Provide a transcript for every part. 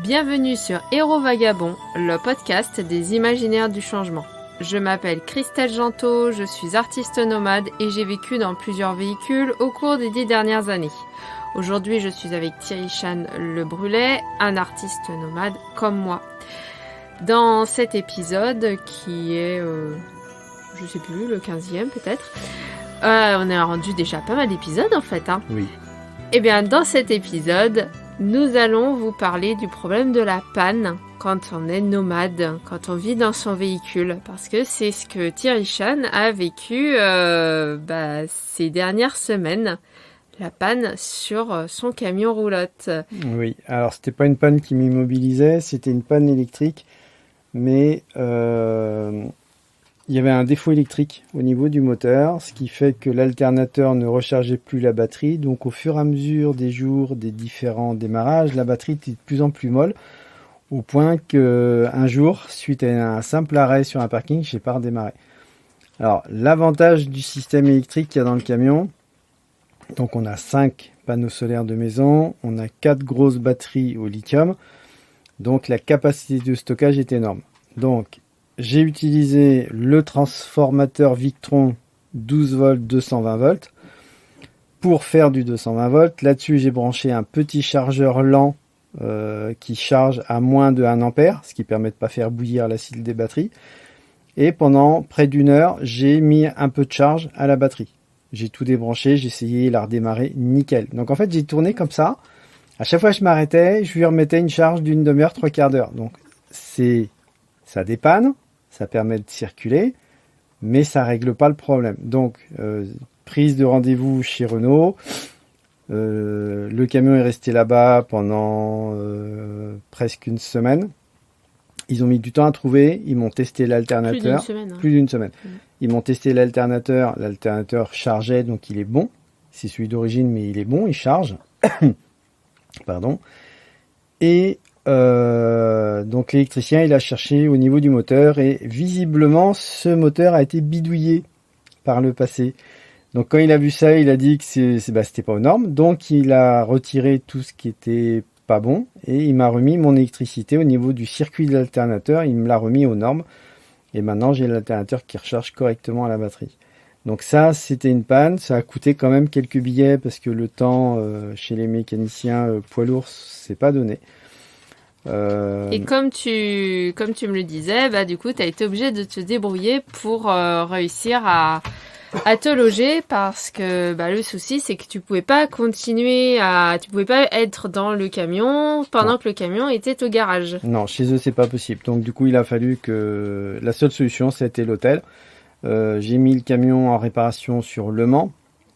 Bienvenue sur Héros Vagabond, le podcast des imaginaires du changement. Je m'appelle Christelle Gentot, je suis artiste nomade et j'ai vécu dans plusieurs véhicules au cours des 10 dernières années. Aujourd'hui, je suis avec Thierry Chan Le Brûlet, un artiste nomade comme moi. Dans cet épisode qui est, je sais plus, le 15e peut-être, on a rendu déjà pas mal d'épisodes en fait. Oui. Eh bien, dans cet épisode, nous allons vous parler du problème de la panne quand on est nomade, quand on vit dans son véhicule. Parce que c'est ce que Thierry Chan a vécu ces dernières semaines. La panne sur son camion roulotte. Oui, alors c'était pas une panne qui m'immobilisait, c'était une panne électrique. Mais il y avait un défaut électrique au niveau du moteur, ce qui fait que l'alternateur ne rechargeait plus la batterie. Donc au fur et à mesure des jours, des différents démarrages, la batterie était de plus en plus molle, au point qu'un jour, suite à un simple arrêt sur un parking, je n'ai pas redémarré. Alors l'avantage du système électrique qu'il y a dans le camion, donc on a 5 panneaux solaires de maison, on a 4 grosses batteries au lithium, donc la capacité de stockage est énorme. Donc j'ai utilisé le transformateur Victron 12 volts 220 volts pour faire du 220 volts. Là-dessus, j'ai branché un petit chargeur lent qui charge à moins de 1 ampère, ce qui permet de ne pas faire bouillir l'acide des batteries. Et pendant près d'une heure, j'ai mis un peu de charge à la batterie. J'ai tout débranché, j'ai essayé de la redémarrer, nickel. Donc en fait, j'ai tourné comme ça. À chaque fois que je m'arrêtais, je lui remettais une charge d'une demi-heure, 3/4 d'heure. Donc ça dépanne. Ça permet de circuler, mais ça règle pas le problème. Donc, prise de rendez-vous chez Renault. Le camion est resté là-bas pendant presque une semaine. Ils ont mis du temps à trouver. Ils m'ont testé l'alternateur. Plus d'une semaine. Ils m'ont testé l'alternateur. L'alternateur chargeait, donc il est bon. C'est celui d'origine, mais il est bon. Il charge. Pardon. Et donc l'électricien il a cherché au niveau du moteur et visiblement ce moteur a été bidouillé par le passé. Donc quand il a vu ça, il a dit que c'était pas aux normes, donc il a retiré tout ce qui était pas bon et il m'a remis mon électricité au niveau du circuit de l'alternateur, il me l'a remis aux normes et maintenant j'ai l'alternateur qui recharge correctement à la batterie. Donc ça c'était une panne, ça a coûté quand même quelques billets parce que le temps chez les mécaniciens poids lourds c'est pas donné. Et comme tu me le disais, du coup, tu as été obligé de te débrouiller pour réussir à te loger parce que le souci, c'est que tu pouvais pas être dans le camion pendant que le camion était au garage. Non, chez eux, c'est pas possible. Donc, du coup, il a fallu que la seule solution, c'était l'hôtel. J'ai mis le camion en réparation sur Le Mans.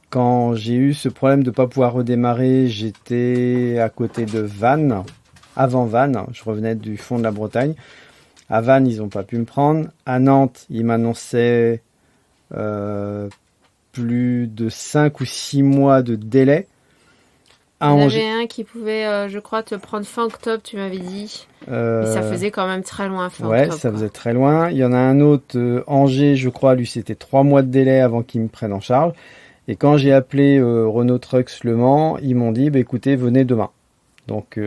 Quand j'ai eu ce problème de pas pouvoir redémarrer, j'étais à côté de Vannes. Avant Vannes, je revenais du fond de la Bretagne. À Vannes, ils n'ont pas pu me prendre. À Nantes, ils m'annonçaient plus de 5 ou 6 mois de délai. Il y en avait un qui pouvait, je crois, te prendre fin octobre, tu m'avais dit. Mais ça faisait quand même très loin fin octobre. Ouais, ça faisait très loin. Il y en a un autre, Angers, je crois, lui, c'était 3 mois de délai avant qu'ils me prennent en charge. Et quand j'ai appelé Renault Trucks Le Mans, ils m'ont dit, écoutez, venez demain. Donc...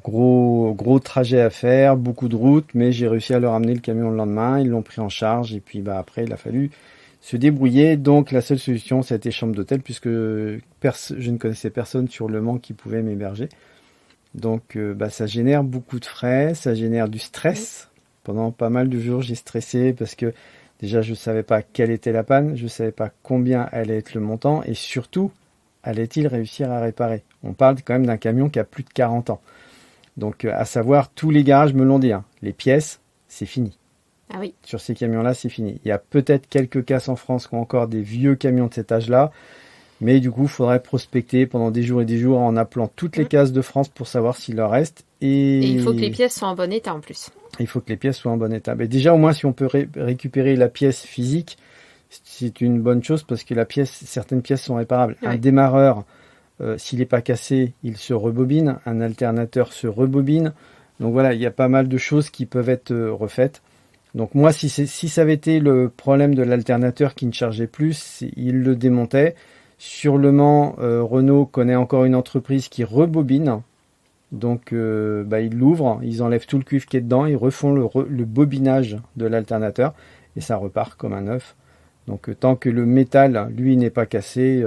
gros trajet à faire, beaucoup de routes, mais j'ai réussi à leur amener le camion le lendemain, ils l'ont pris en charge et puis après il a fallu se débrouiller. Donc la seule solution ça a été chambre d'hôtel puisque je ne connaissais personne sur Le Mans qui pouvait m'héberger. Donc ça génère beaucoup de frais, ça génère du stress. Pendant pas mal de jours j'ai stressé parce que déjà je ne savais pas quelle était la panne, je ne savais pas combien allait être le montant et surtout allait-il réussir à réparer. On parle quand même d'un camion qui a plus de 40 ans. Donc, à savoir, tous les garages me l'ont dit. Les pièces, c'est fini. Ah oui. Sur ces camions-là, c'est fini. Il y a peut-être quelques casses en France qui ont encore des vieux camions de cet âge-là. Mais du coup, il faudrait prospecter pendant des jours et des jours en appelant toutes les casses de France pour savoir s'il leur reste. Et il faut que les pièces soient en bon état en plus. Il faut que les pièces soient en bon état. Mais déjà, au moins, si on peut récupérer la pièce physique, c'est une bonne chose parce que certaines pièces sont réparables. Ouais. Un démarreur, s'il n'est pas cassé, il se rebobine. Un alternateur se rebobine. Donc voilà, il y a pas mal de choses qui peuvent être refaites. Donc moi, si ça avait été le problème de l'alternateur qui ne chargeait plus, il le démontait. Sur Le Mans, Renault connaît encore une entreprise qui rebobine Donc ils l'ouvrent, ils enlèvent tout le cuivre qui est dedans, ils refont le bobinage de l'alternateur et ça repart comme un neuf. Donc tant que le métal, lui, n'est pas cassé,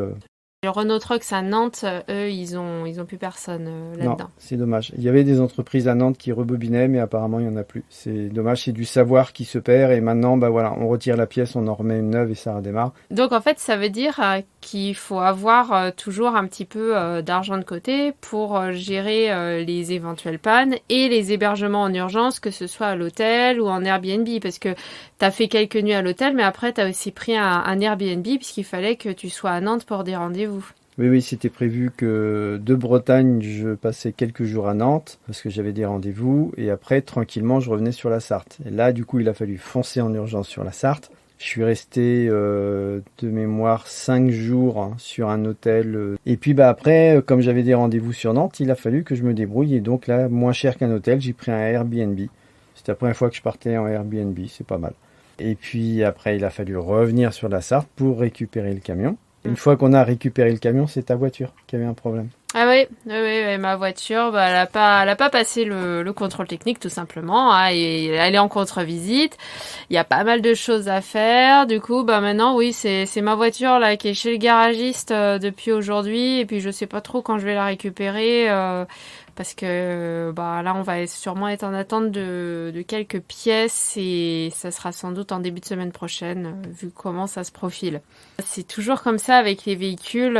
Le Renault Trucks à Nantes, eux, ils ont plus personne non, là-dedans. c'est dommage. Il y avait des entreprises à Nantes qui rebobinaient, mais apparemment il n'y en a plus. C'est dommage, c'est du savoir qui se perd et maintenant, on retire la pièce, on en remet une neuve et ça redémarre. Donc en fait, ça veut dire qu'il faut avoir toujours un petit peu d'argent de côté pour gérer les éventuelles pannes et les hébergements en urgence, que ce soit à l'hôtel ou en Airbnb, parce que tu as fait quelques nuits à l'hôtel, mais après tu as aussi pris un Airbnb puisqu'il fallait que tu sois à Nantes pour des rendez-vous. Oui, c'était prévu que de Bretagne, je passais quelques jours à Nantes parce que j'avais des rendez-vous et après, tranquillement, je revenais sur la Sarthe. Et là, du coup, il a fallu foncer en urgence sur la Sarthe. Je suis resté de mémoire 5 jours sur un hôtel. Et puis après, comme j'avais des rendez-vous sur Nantes, il a fallu que je me débrouille. Et donc là, moins cher qu'un hôtel, j'ai pris un Airbnb. C'était la première fois que je partais en Airbnb, c'est pas mal. Et puis après, il a fallu revenir sur la Sarthe pour récupérer le camion. Une fois qu'on a récupéré le camion, c'est ta voiture qui avait un problème. Ah oui, ma voiture, elle a pas passé le contrôle technique tout simplement, et elle est en contre-visite. Il y a pas mal de choses à faire. Du coup, maintenant, oui, c'est ma voiture là qui est chez le garagiste depuis aujourd'hui, et puis je sais pas trop quand je vais la récupérer. Parce que là, on va sûrement être en attente de quelques pièces et ça sera sans doute en début de semaine prochaine, vu comment ça se profile. C'est toujours comme ça avec les véhicules.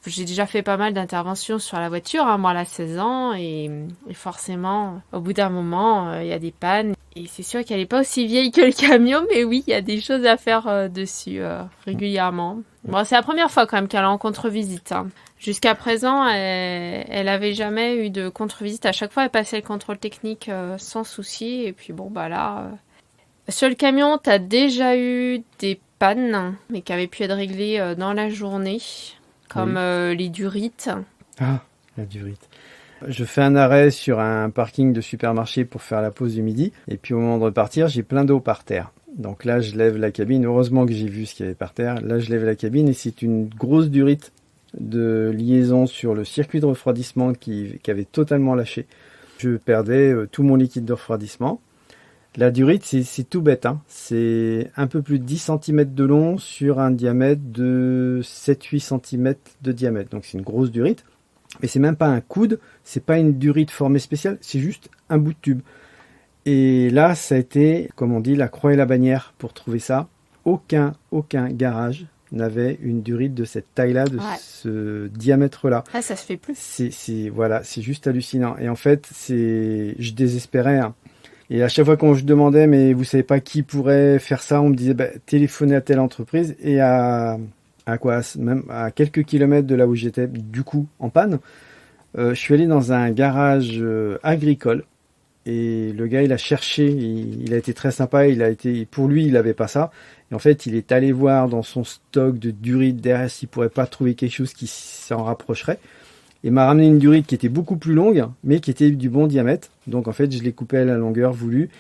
J'ai déjà fait pas mal d'interventions sur la voiture, moi, à 16 ans, et forcément, au bout d'un moment, il y a des pannes. Et c'est sûr qu'elle n'est pas aussi vieille que le camion, mais oui, il y a des choses à faire dessus régulièrement. Bon, c'est la première fois quand même qu'elle est en contre-visite. Jusqu'à présent, elle avait jamais eu de contre-visite. À chaque fois, elle passait le contrôle technique sans souci. Et puis là, sur le camion, tu as déjà eu des pannes, mais qui avaient pu être réglées dans la journée, comme les durites. Ah, la durite. Je fais un arrêt sur un parking de supermarché pour faire la pause du midi. Et puis au moment de repartir, j'ai plein d'eau par terre. Donc là, je lève la cabine. Heureusement que j'ai vu ce qu'il y avait par terre. Là, je lève la cabine et c'est une grosse durite de liaison sur le circuit de refroidissement qui avait totalement lâché. Je perdais tout mon liquide de refroidissement. La durite, c'est tout bête. C'est un peu plus de 10 cm de long sur un diamètre de 7-8 cm de diamètre. Donc c'est une grosse durite. Mais c'est même pas un coude, c'est pas une durite formée spéciale, c'est juste un bout de tube. Et là, ça a été, comme on dit, la croix et la bannière pour trouver ça. Aucun garage n'avait une durite de cette taille-là, de ce diamètre-là. Ah, ça se fait plus. C'est juste hallucinant. Et en fait, je désespérais. Et à chaque fois qu'on je demandais, mais vous savez pas qui pourrait faire ça, on me disait, téléphonez à telle entreprise. Et même à quelques kilomètres de là où j'étais, du coup, en panne, je suis allé dans un garage agricole. Et le gars, il a cherché, il a été très sympa, pour lui, il n'avait pas ça. Et en fait, il est allé voir dans son stock de durite derrière s'il pourrait pas trouver quelque chose qui s'en rapprocherait. Il m'a ramené une durite qui était beaucoup plus longue, mais qui était du bon diamètre. Donc en fait, je l'ai coupée à la longueur voulue.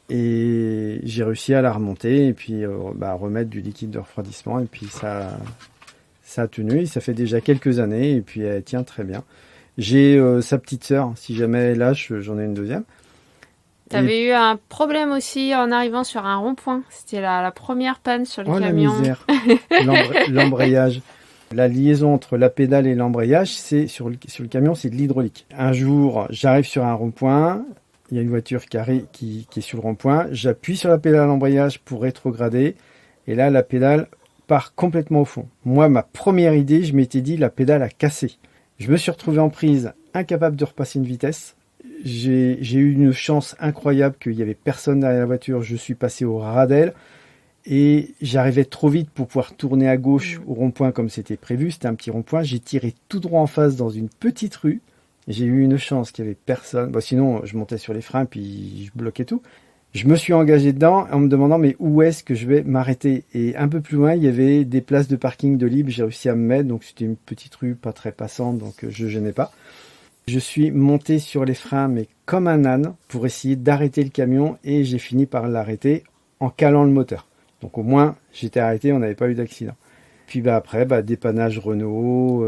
Et j'ai réussi à la remonter et puis remettre du liquide de refroidissement. Et puis ça a tenu. Ça fait déjà quelques années et puis elle tient très bien. J'ai sa petite sœur, si jamais elle lâche, j'en ai une deuxième. T'avais eu un problème aussi en arrivant sur un rond-point. C'était la première panne sur le camion. Oh la misère. L'embrayage. La liaison entre la pédale et l'embrayage, c'est sur le camion, c'est de l'hydraulique. Un jour, j'arrive sur un rond-point, il y a une voiture qui est sur le rond-point, j'appuie sur la pédale à l'embrayage pour rétrograder, et là, la pédale part complètement au fond. Moi, ma première idée, je m'étais dit, la pédale a cassé. Je me suis retrouvé en prise, incapable de repasser une vitesse. J'ai eu une chance incroyable qu'il n'y avait personne derrière la voiture, je suis passé au ras d'elle. Et j'arrivais trop vite pour pouvoir tourner à gauche au rond-point comme c'était prévu. C'était un petit rond-point. J'ai tiré tout droit en face dans une petite rue. J'ai eu une chance qu'il n'y avait personne. Sinon, je montais sur les freins puis je bloquais tout. Je me suis engagé dedans en me demandant mais où est-ce que je vais m'arrêter. Et un peu plus loin, il y avait des places de parking de libre. J'ai réussi à me mettre. Donc c'était une petite rue pas très passante, donc je gênais pas. Je suis monté sur les freins mais comme un âne pour essayer d'arrêter le camion et j'ai fini par l'arrêter en calant le moteur. Donc au moins, j'étais arrêté, on n'avait pas eu d'accident. Puis après, dépannage Renault.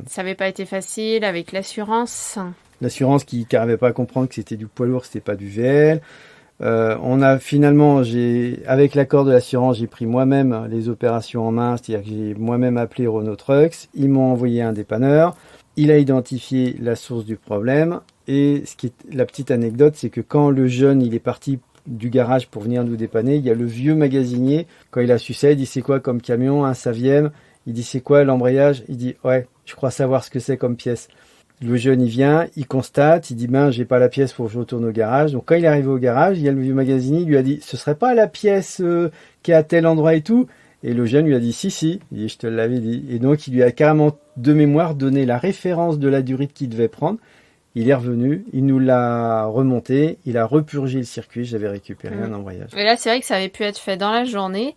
Ça n'avait pas été facile avec l'assurance. l'assurance qui n'arrivait pas à comprendre que c'était du poids lourd, c'était pas du VL. On a finalement, avec l'accord de l'assurance, j'ai pris moi-même les opérations en main, c'est-à-dire que j'ai moi-même appelé Renault Trucks, ils m'ont envoyé un dépanneur, il a identifié la source du problème, et la petite anecdote, c'est que quand le jeune il est parti du garage pour venir nous dépanner, il y a le vieux magasinier, quand il a su ça, il dit c'est quoi comme camion, un Saviem, il dit c'est quoi l'embrayage, il dit ouais, je crois savoir ce que c'est comme pièce. Le jeune, il vient, il constate, il dit j'ai pas la pièce, faut que je retourne au garage. Donc quand il est arrivé au garage, il y a le vieux magasinier, il lui a dit ce serait pas la pièce qui est à tel endroit et tout. Et le jeune lui a dit si, il dit je te l'avais dit. Et donc il lui a carrément de mémoire donné la référence de la durite qu'il devait prendre. Il est revenu, il nous l'a remonté, il a repurgé le circuit, j'avais récupéré un embrayage. Et là, c'est vrai que ça avait pu être fait dans la journée.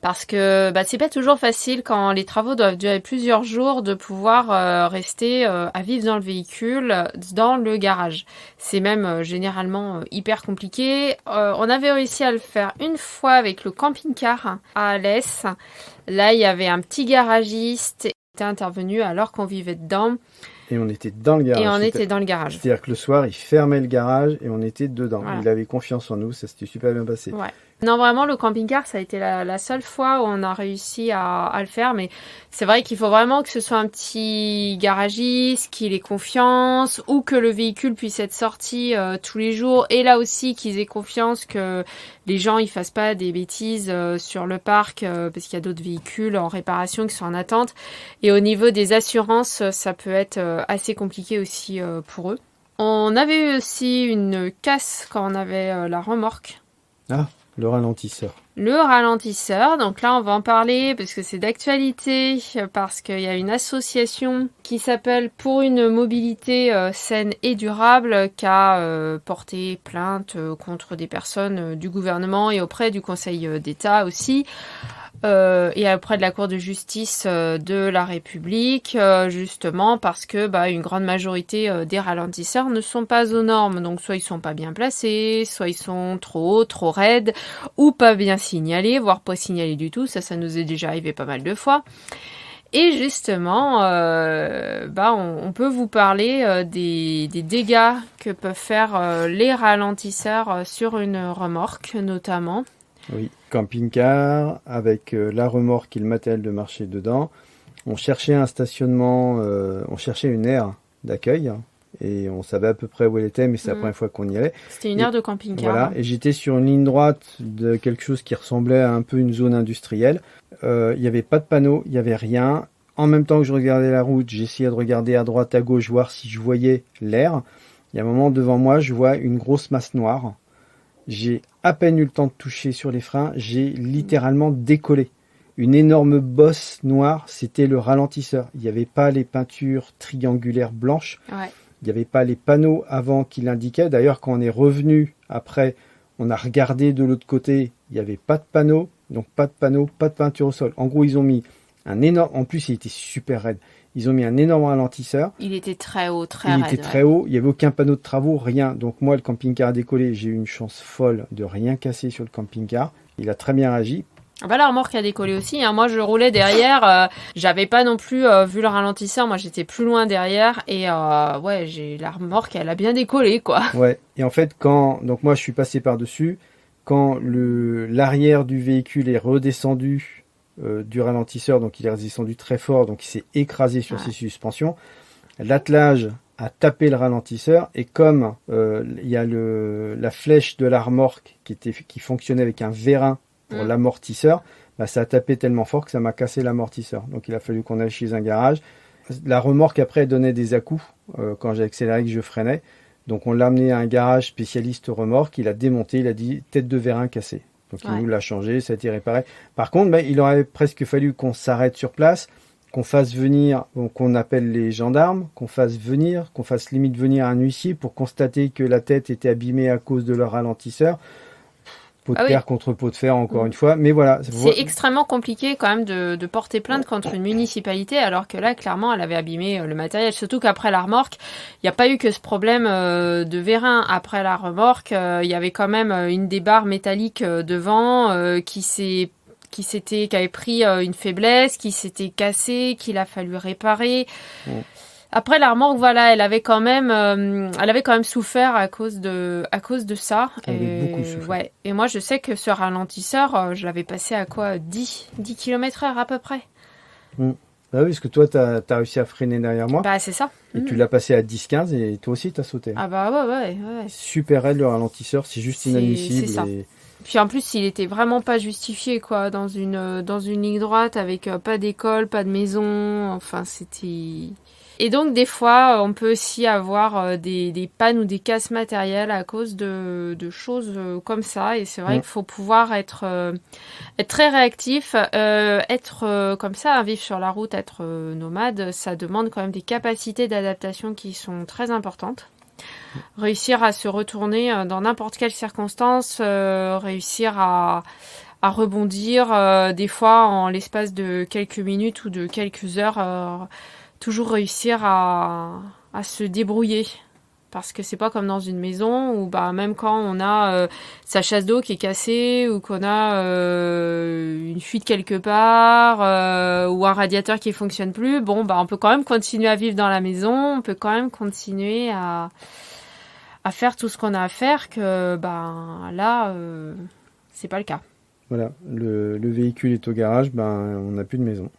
Parce que c'est pas toujours facile quand les travaux doivent durer plusieurs jours de pouvoir rester à vivre dans le véhicule, dans le garage. C'est même généralement hyper compliqué. On avait réussi à le faire une fois avec le camping-car à Alès. Là, il y avait un petit garagiste qui était intervenu alors qu'on vivait dedans. Et on était dans le garage. C'est-à-dire que le soir, il fermait le garage et on était dedans. Voilà. Il avait confiance en nous, ça s'était super bien passé. Ouais. Non, vraiment, le camping-car, ça a été la seule fois où on a réussi à le faire. Mais c'est vrai qu'il faut vraiment que ce soit un petit garagiste, qu'il ait confiance, ou que le véhicule puisse être sorti tous les jours. Et là aussi, qu'ils aient confiance que les gens ils fassent pas des bêtises sur le parc, parce qu'il y a d'autres véhicules en réparation qui sont en attente. Et au niveau des assurances, ça peut être assez compliqué aussi pour eux. On avait eu aussi une casse quand on avait la remorque. Ah, le ralentisseur. Le ralentisseur, donc là on va en parler parce que c'est d'actualité, parce qu'il y a une association qui s'appelle Pour une mobilité saine et durable qui a porté plainte contre des personnes du gouvernement et auprès du Conseil d'État aussi. Et auprès de la Cour de justice de la République, justement parce que une grande majorité des ralentisseurs ne sont pas aux normes. Donc soit ils sont pas bien placés, soit ils sont trop hauts, trop raides, ou pas bien signalés, voire pas signalés du tout. Ça nous est déjà arrivé pas mal de fois. Et justement, on peut vous parler des dégâts que peuvent faire les ralentisseurs sur une remorque, notamment. Oui, camping-car avec la remorque et le matériel de marché dedans. On cherchait un stationnement, on cherchait une aire d'accueil et on savait à peu près où elle était, mais c'est la première fois qu'on y allait. C'était une aire de camping-car. Voilà, et j'étais sur une ligne droite de quelque chose qui ressemblait à un peu une zone industrielle. Il n'y avait pas de panneau, il n'y avait rien. En même temps que je regardais la route, j'essayais de regarder à droite, à gauche, voir si je voyais l'air. Il y a un moment devant moi, je vois une grosse masse noire. J'ai à peine eu le temps de toucher sur les freins, j'ai littéralement décollé. Une énorme bosse noire, c'était le ralentisseur. Il n'y avait pas les peintures triangulaires blanches. Ouais. Il n'y avait pas les panneaux avant qui l'indiquaient. D'ailleurs, quand on est revenu après, on a regardé de l'autre côté, il n'y avait pas de panneau. Donc pas de panneau, pas de peinture au sol. En gros, ils ont mis un énorme... En plus, il était super raide. Ils ont mis un énorme ralentisseur. Il était très haut, très raide. Il était très haut. Il n'y avait aucun panneau de travaux, rien. Donc moi, le camping-car a décollé. J'ai eu une chance folle de rien casser sur le camping-car. Il a très bien réagi. La remorque a décollé aussi. Moi, je roulais derrière. J'avais pas non plus vu le ralentisseur. Moi, j'étais plus loin derrière. Et la remorque, elle a bien décollé, quoi. Ouais. Et en fait, donc moi, je suis passé par-dessus. Quand l'arrière du véhicule est redescendu du ralentisseur, donc il est redescendu très fort, donc il s'est écrasé sur ses suspensions. L'attelage a tapé le ralentisseur et comme il y a la flèche de la remorque qui fonctionnait avec un vérin pour l'amortisseur, ça a tapé tellement fort que ça m'a cassé l'amortisseur. Donc il a fallu qu'on aille chez un garage. La remorque après donnait des à-coups quand j'ai accéléré que je freinais. Donc on l'a amené à un garage spécialiste remorque, il a démonté, il a dit tête de vérin cassée. Donc il nous l'a changé, ça a été réparé. Par contre, il aurait presque fallu qu'on s'arrête sur place, qu'on fasse venir, qu'on appelle les gendarmes, qu'on fasse limite venir un huissier pour constater que la tête était abîmée à cause de leur ralentisseur. Pot de fer contre pot de fer, encore une fois. Mais voilà. C'est extrêmement compliqué quand même de porter plainte contre une municipalité, alors que là, clairement, elle avait abîmé le matériel. Surtout qu'après la remorque, il n'y a pas eu que ce problème de vérin. Après la remorque, il y avait quand même une des barres métalliques devant qui avait pris une faiblesse, qui s'était cassée, qu'il a fallu réparer. Après la remorque, voilà, elle avait quand même souffert à cause de ça. Elle avait beaucoup souffert. Ouais. Et moi, je sais que ce ralentisseur, je l'avais passé à quoi, 10 km/h à peu près. Bah oui, parce que toi, t'as réussi à freiner derrière moi. Bah, c'est ça. Et tu l'as passé à 10-15 et toi aussi, t'as sauté. Ah bah ouais. Super raide le ralentisseur, c'est juste inadmissible. C'est ça. Puis en plus, il était vraiment pas justifié, quoi, dans une ligne droite avec pas d'école, pas de maison. Enfin, c'était... Et donc, des fois, on peut aussi avoir des pannes ou des casses matérielles à cause de choses comme ça. Et c'est vrai qu'il faut pouvoir être très réactif. Être comme ça, vivre sur la route, être nomade, ça demande quand même des capacités d'adaptation qui sont très importantes. Réussir à se retourner dans n'importe quelle circonstance, réussir à rebondir, des fois en l'espace de quelques minutes ou de quelques heures, toujours réussir à se débrouiller. Parce que c'est pas comme dans une maison où bah même quand on a sa chasse d'eau qui est cassée ou qu'on a une fuite quelque part ou un radiateur qui fonctionne plus, bon bah on peut quand même continuer à vivre dans la maison, on peut quand même continuer à faire tout ce qu'on a à faire, que ben là c'est pas le cas. Voilà, le véhicule est au garage, ben on n'a plus de maison.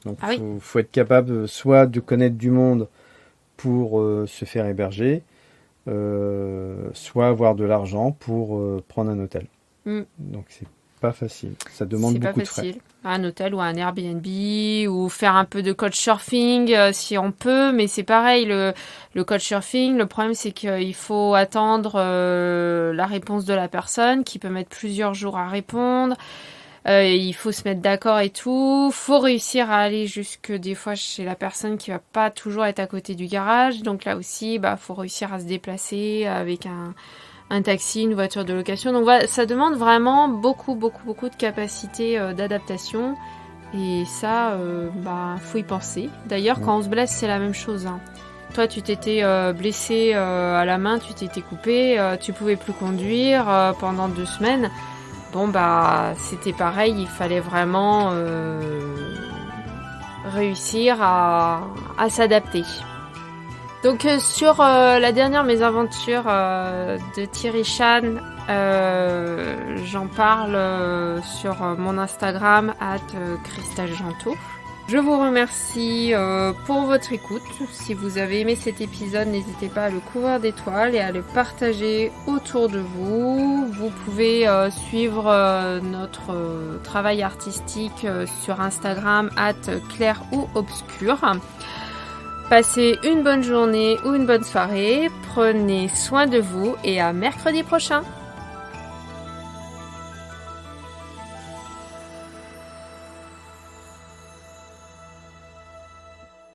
Donc faut être capable soit de connaître du monde pour se faire héberger, soit avoir de l'argent pour prendre un hôtel. Donc c'est pas facile, ça demande beaucoup de frais. Un hôtel ou un Airbnb ou faire un peu de couchsurfing si on peut, mais c'est pareil, le couchsurfing, le problème c'est qu'il faut attendre la réponse de la personne qui peut mettre plusieurs jours à répondre. Il faut se mettre d'accord et tout. Faut réussir à aller jusque des fois chez la personne qui va pas toujours être à côté du garage. Donc là aussi, bah faut réussir à se déplacer avec un taxi, une voiture de location. Donc voilà, ça demande vraiment beaucoup de capacité d'adaptation. Et ça, bah faut y penser. D'ailleurs, quand on se blesse, c'est la même chose. Hein. Toi, tu t'étais blessé à la main, tu t'étais coupé, tu pouvais plus conduire pendant 2 semaines. Bon bah c'était pareil, il fallait vraiment réussir à s'adapter. Donc sur la dernière mésaventure de Thierry Chan, j'en parle sur mon Instagram @CrystalGento. Je vous remercie pour votre écoute. Si vous avez aimé cet épisode, n'hésitez pas à le couvrir d'étoiles et à le partager autour de vous. Vous pouvez suivre notre travail artistique sur Instagram @clair ou obscur. Passez une bonne journée ou une bonne soirée. Prenez soin de vous et à mercredi prochain.